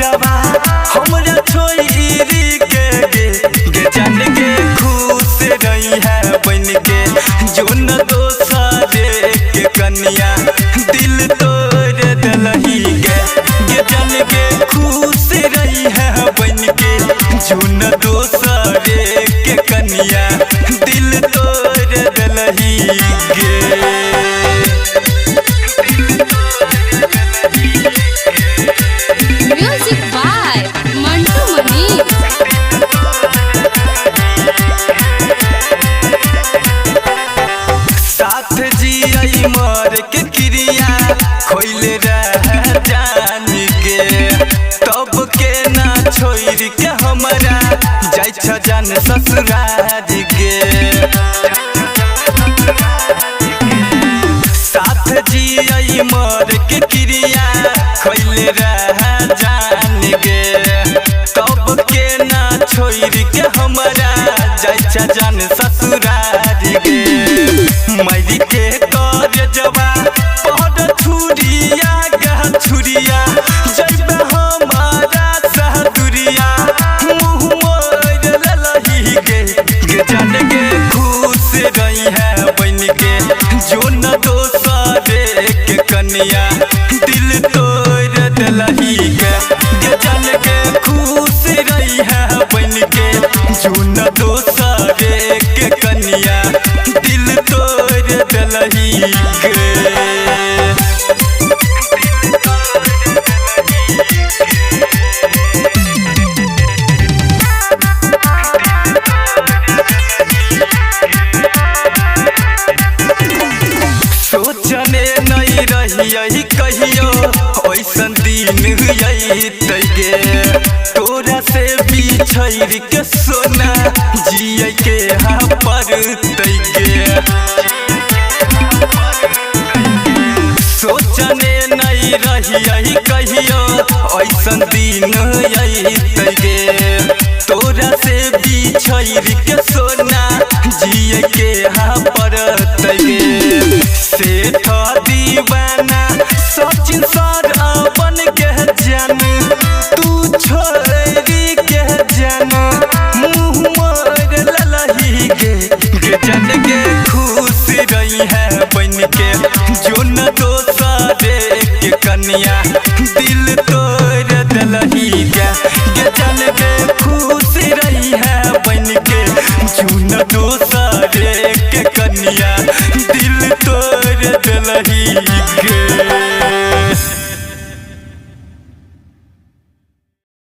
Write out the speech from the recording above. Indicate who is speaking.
Speaker 1: जवा हमरा छोरी के गे जान के खुश रही है बन के जो न दोसरे के कन्या दिल तोड़ दलही गे जान के खुश रही है बन के जो न दोसरे के कन्या दिल तोड़ दलही गे।
Speaker 2: म्यूजिक बाय मंटू मनी।
Speaker 1: साथ जियई मर के क्रिया खोइले रह जान गे तब के ना छोड़ के हमरा जाय छ जान ससुराल गे। साथ जियई मर के क्रिया खोइले रह जान गे तब के ना छोड़ के हमरा जाय छ जान ससुराल गे। मैरी के कर जवा पहर छुरिया गह छुरिया जब हमारा सहदुरिया मुँह मोड़ ललही गे जान के खुश रही है बन के जो न दोसरे के कन्या दिल तोड़ दलही गे जान के खुश रही है बन के जो न दोसरे के कन्या दिल तोड़ दलही गे। सोचने नहीं रही कहियो ऐसन दिन गे तोरा से बिछड़ के सोना जिय के हाँ पर गे। सोचने नहीं रही कहियो ऐसन दिन गे तोरा से बिछड़ के सोना जिय के हाँ पर गे। सेठ दीवाना सचिन सर अपन के जान तू छोरी के जान मुँह मोड़ ललही गे जान के खुश रही है बन के जो न दोसरे के कन्या दिल तोड़ दलही गे जान के खुश रही है बन के जो न दोसरे के कन्या दिल तोड़ दलही गे।